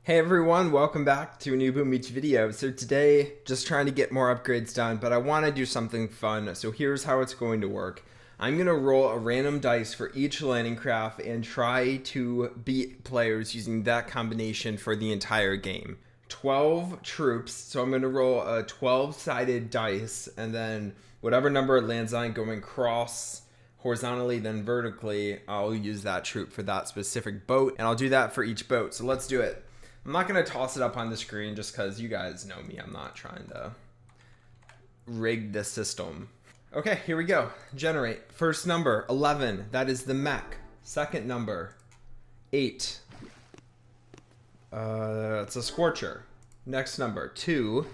Hey everyone, welcome back to a new Boom Beach video. So today, just trying to get more upgrades done, but I want to do something fun. So here's how it's going to work. I'm going to roll a random dice for each landing craft and try to beat players using that combination for the entire game. 12 troops, so I'm going to roll a 12-sided dice, and then whatever number it lands on going cross horizontally then vertically, I'll use that troop for that specific boat, and I'll do that for each boat. So let's do it. I'm not going to toss it up on the screen just because you guys know me. I'm not trying to rig the system. Okay, here we go. Generate. First number, 11. That is the mech. Second number, 8. It's a Scorcher. Next number, 2.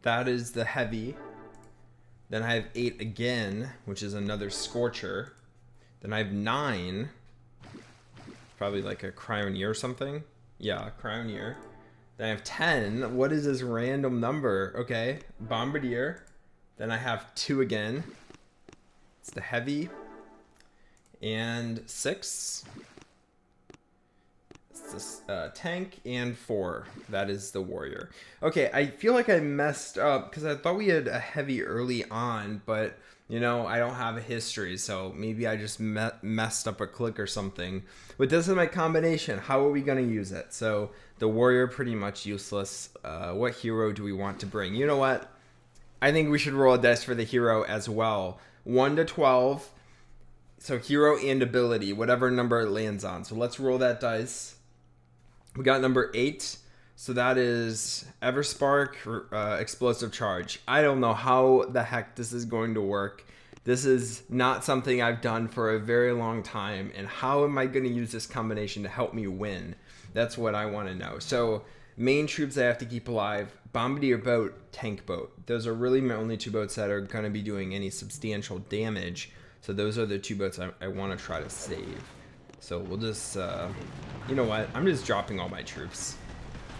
That is the heavy. Then I have 8 again, which is another Scorcher. Then I have 9. Probably like a Cryoneer or something. Yeah, Cryoneer. Then I have 10. What is this random number? Okay, Bombardier. Then I have 2 again. It's the heavy. And 6. It's this tank. And 4. That is the warrior. Okay, I feel like I messed up because I thought we had a heavy early on, but you know, I don't have a history, so maybe I just messed up a click or something. But this is my combination. How are we going to use it? So the warrior, pretty much useless. What hero do we want to bring? You know what? I think we should roll a dice for the hero as well. 1 to 12. So hero and ability, whatever number it lands on. So let's roll that dice. We got number 8. So that is Everspark, Explosive Charge. I don't know how the heck this is going to work. This is not something I've done for a very long time. And how am I going to use this combination to help me win? That's what I want to know. So main troops I have to keep alive. Bombardier boat, tank boat. Those are really my only 2 boats that are going to be doing any substantial damage. So those are the 2 boats I want to try to save. So we'll just, you know what? I'm just dropping all my troops.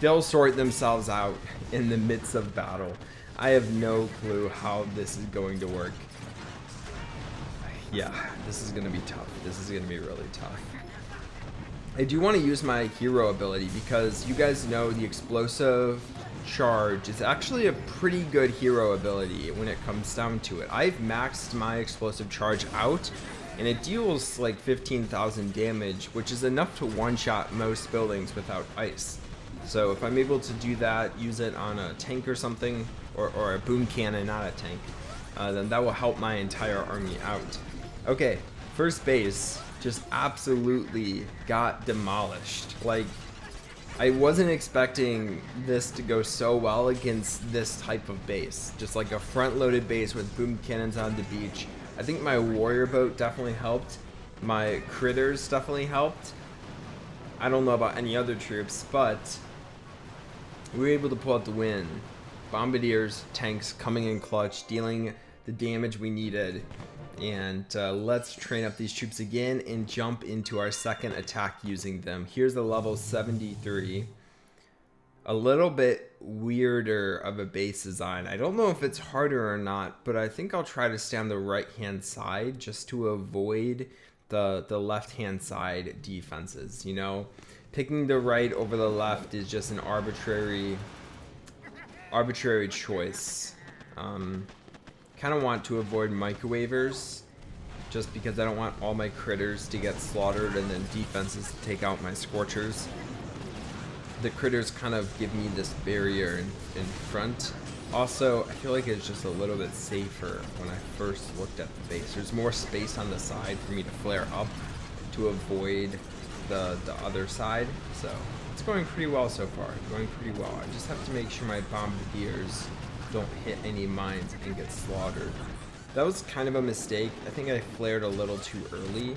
They'll sort themselves out in the midst of battle. I have no clue how this is going to work. Yeah, this is going to be tough. This is going to be really tough. I do want to use my hero ability because you guys know the explosive charge is actually a pretty good hero ability when it comes down to it. I've maxed my explosive charge out and it deals like 15,000 damage, which is enough to one-shot most buildings without ice. So if I'm able to do that, use it on a tank or something, or a boom cannon, not a tank, then that will help my entire army out. Okay, first base just absolutely got demolished. Like, I wasn't expecting this to go so well against this type of base. Just like a front-loaded base with boom cannons on the beach. I think my warrior boat definitely helped. My critters definitely helped. I don't know about any other troops, but we were able to pull out the win. Bombardiers, tanks coming in clutch, dealing the damage we needed. And let's train up these troops again and jump into our second attack using them. Here's the level 73. A little bit weirder of a base design. I don't know if it's harder or not, but I think I'll try to stay on the right-hand side just to avoid the left-hand side defenses, you know? Picking the right over the left is just an arbitrary choice. Kind of want to avoid microwavers just because I don't want all my critters to get slaughtered and then defenses to take out my Scorchers. The critters kind of give me this barrier in front. Also, I feel like it's just a little bit safer when I first looked at the base. There's more space on the side for me to flare up to avoid the other side. So it's going pretty well so far. Going pretty well. I just have to make sure my bombardiers don't hit any mines and get slaughtered. That was kind of a mistake. I think I flared a little too early.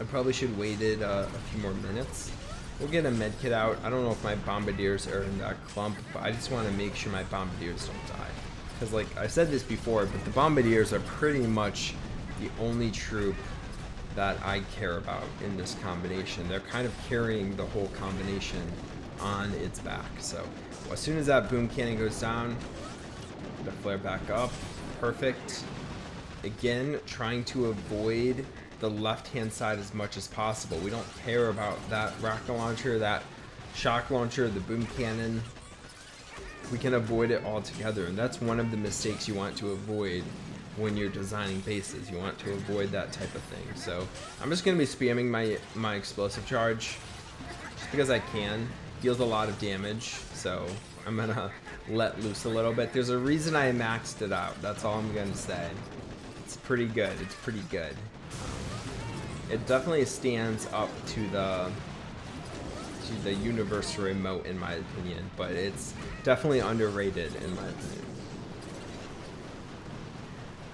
I probably should have waited a few more minutes. We'll get a medkit out. I don't know if my bombardiers are in that clump, but I just want to make sure my bombardiers don't die. Because like I said this before, but the bombardiers are pretty much the only troop that I care about in this combination. They're kind of carrying the whole combination on its back. So as soon as that boom cannon goes down, the flare back up. Perfect. Again, trying to avoid the left-hand side as much as possible. We don't care about that rocket launcher, that shock launcher, the boom cannon, we can avoid it altogether. And that's one of the mistakes you want to avoid when you're designing bases. You want to avoid that type of thing. So I'm just going to be spamming my explosive charge just because I can. Deals a lot of damage, so I'm going to let loose a little bit. There's a reason I maxed it out. That's all I'm going to say. It's pretty good. It's pretty good. It definitely stands up to the universal remote in my opinion, but it's definitely underrated in my opinion.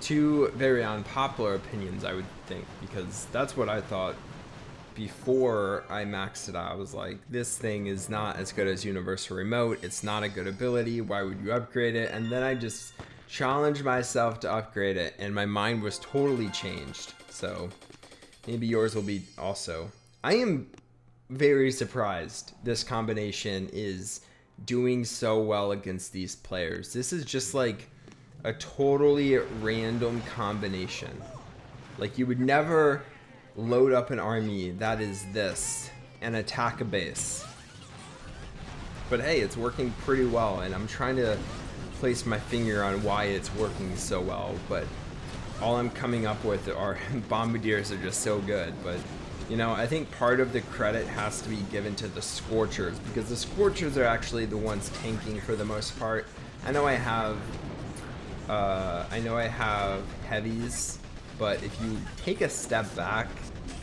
Two very unpopular opinions, I would think, because that's what I thought before I maxed it out. I was like, this thing is not as good as universal remote. It's not a good ability. Why would you upgrade it? And then I just challenged myself to upgrade it, and my mind was totally changed. So maybe yours will be also. I am very surprised this combination is doing so well against these players. This is just like a totally random combination. Like, you would never load up an army that is this and attack a base. But hey, it's working pretty well, and I'm trying to place my finger on why it's working so well, but all I'm coming up with are bombardiers are just so good. But you know, I think part of the credit has to be given to the Scorchers, because the Scorchers are actually the ones tanking for the most part. I know I have heavies, but if you take a step back,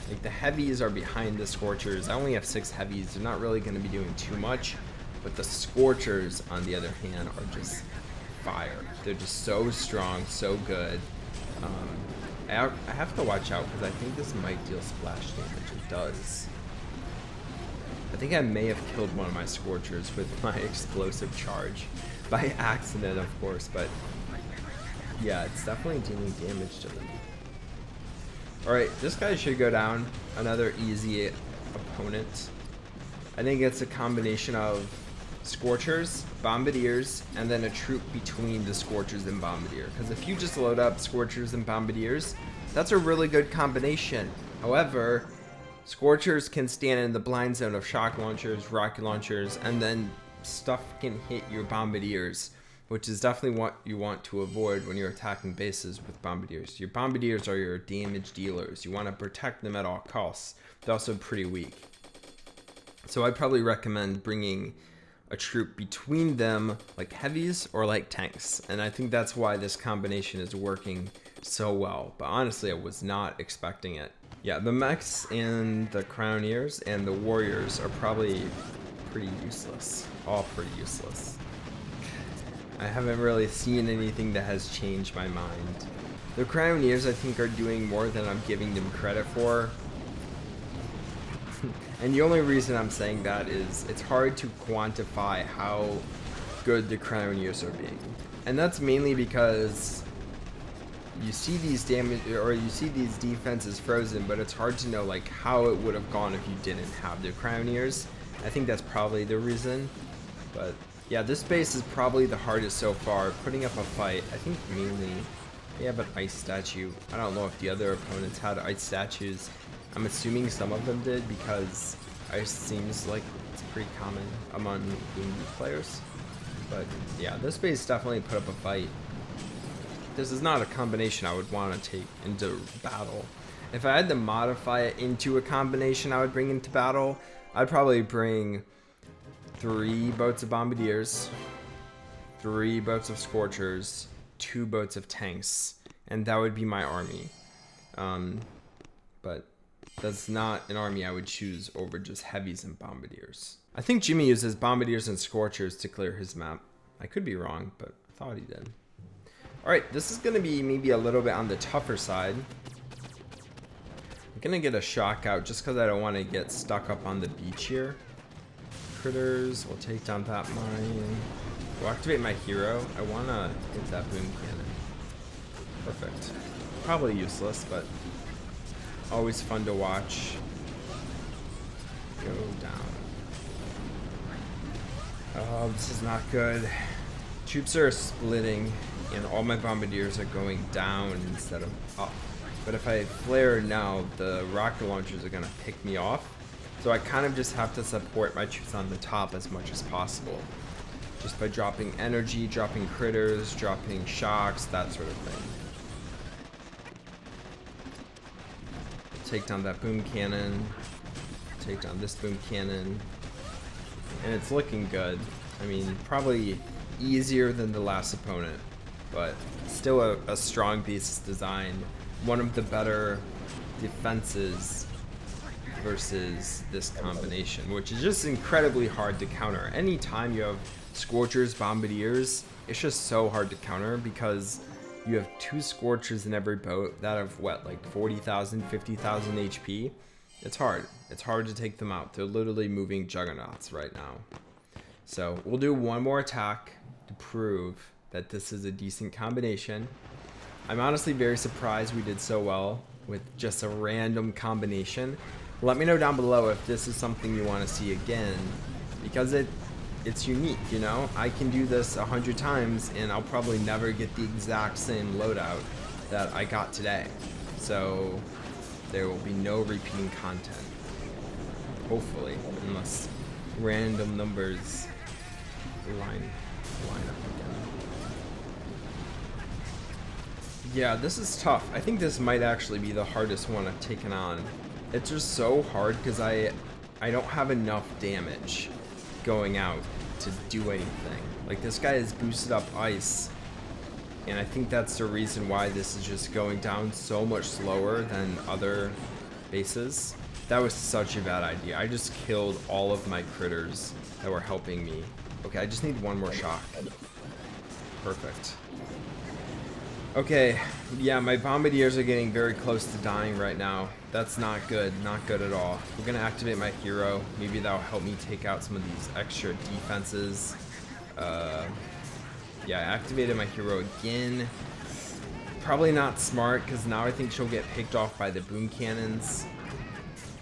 like, the heavies are behind the Scorchers. I only have 6 heavies. They're not really going to be doing too much, but the Scorchers, on the other hand, are just fire. They're just so strong, so good. I have to watch out because I think this might deal splash damage. It does. I think I may have killed one of my Scorchers with my explosive charge. By accident, of course, but yeah, it's definitely dealing damage to them. Alright, this guy should go down. Another easy opponent. I think it's a combination of Scorchers, Bombardiers, and then a troop between the Scorchers and Bombardier. Because if you just load up Scorchers and Bombardiers, that's a really good combination. However, Scorchers can stand in the blind zone of shock launchers, rocket launchers, and then stuff can hit your Bombardiers, which is definitely what you want to avoid when you're attacking bases with Bombardiers. Your Bombardiers are your damage dealers. You want to protect them at all costs. They're also pretty weak. So I'd probably recommend bringing a troop between them, like heavies or like tanks. And I think that's why this combination is working so well. But honestly, I was not expecting it. Yeah, the mechs and the Crowniers and the Warriors are probably pretty useless. All pretty useless. I haven't really seen anything that has changed my mind. The Crowniers, I think, are doing more than I'm giving them credit for. And the only reason I'm saying that is it's hard to quantify how good the Crowniers are being. And that's mainly because you see these damage, or you see these defenses frozen, but it's hard to know like how it would have gone if you didn't have the Crowniers. I think that's probably the reason. But yeah, this base is probably the hardest so far. Putting up a fight, I think mainly they have an ice statue. I don't know if the other opponents had ice statues. I'm assuming some of them did because ice seems like it's pretty common among Boom players. But yeah, this base definitely put up a fight. This is not a combination I would want to take into battle. If I had to modify it into a combination I would bring into battle, I'd probably bring 3 boats of Bombardiers, 3 boats of Scorchers, 2 boats of tanks, and that would be my army. But that's not an army I would choose over just heavies and Bombardiers. I think Jimmy uses Bombardiers and Scorchers to clear his map. I could be wrong, but I thought he did. Alright, this is going to be maybe a little bit on the tougher side. I'm going to get a shock out just because I don't want to get stuck up on the beach here. Critters, we'll take down that mine. We'll activate my hero. I want to hit that boom cannon. Perfect. Probably useless, but always fun to watch. Go down. Oh, this is not good. Troops are splitting, and all my Bombardiers are going down instead of up. But if I flare now, the rocket launchers are going to pick me off. So I kind of just have to support my troops on the top as much as possible. Just by dropping energy, dropping critters, dropping shocks, that sort of thing. Take down that boom cannon. Take down this boom cannon. And it's looking good. I mean, probably easier than the last opponent, but still a strong beast design. One of the better defenses versus this combination, which is just incredibly hard to counter. Anytime you have Scorchers, Bombardiers, it's just so hard to counter because you have 2 Scorchers in every boat that have what, like 40,000, 50,000 HP. It's hard. It's hard to take them out. They're literally moving juggernauts right now. So we'll do one more attack to prove that this is a decent combination. I'm honestly very surprised we did so well with just a random combination. Let me know down below if this is something you want to see again, because it's unique, you know? I can do this 100 times and I'll probably never get the exact same loadout that I got today. So there will be no repeating content, hopefully, unless random numbers line up again. Yeah, this is tough. I think this might actually be the hardest one I've taken on. It's just so hard because I don't have enough damage going out to do anything. Like, this guy has boosted up ice, and I think that's the reason why this is just going down so much slower than other bases. That was such a bad idea. I just killed all of my critters that were helping me. Okay, I just need one more shock. Perfect. Okay, yeah, my Bombardiers are getting very close to dying right now. That's not good, not good at all. We're gonna activate my hero. Maybe that'll help me take out some of these extra defenses. Yeah, I activated my hero again. Probably not smart, because now I think she'll get picked off by the boom cannons.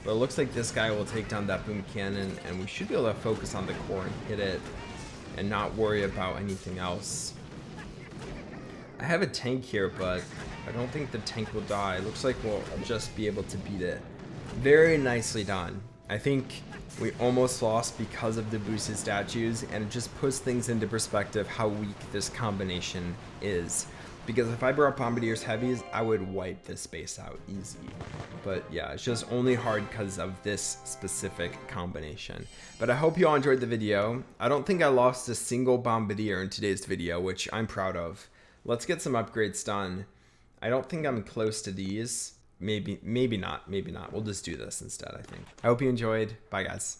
But it looks like this guy will take down that boom cannon, and we should be able to focus on the core and hit it, and not worry about anything else. I have a tank here, but I don't think the tank will die. It looks like we'll just be able to beat it. Very nicely done. I think we almost lost because of the boosted statues, and it just puts things into perspective how weak this combination is. Because if I brought Bombardiers heavies, I would wipe this space out easy. But yeah, it's just only hard because of this specific combination. But I hope you all enjoyed the video. I don't think I lost a single Bombardier in today's video, which I'm proud of. Let's get some upgrades done. I don't think I'm close to these. Maybe not. We'll just do this instead, I think. I hope you enjoyed. Bye, guys.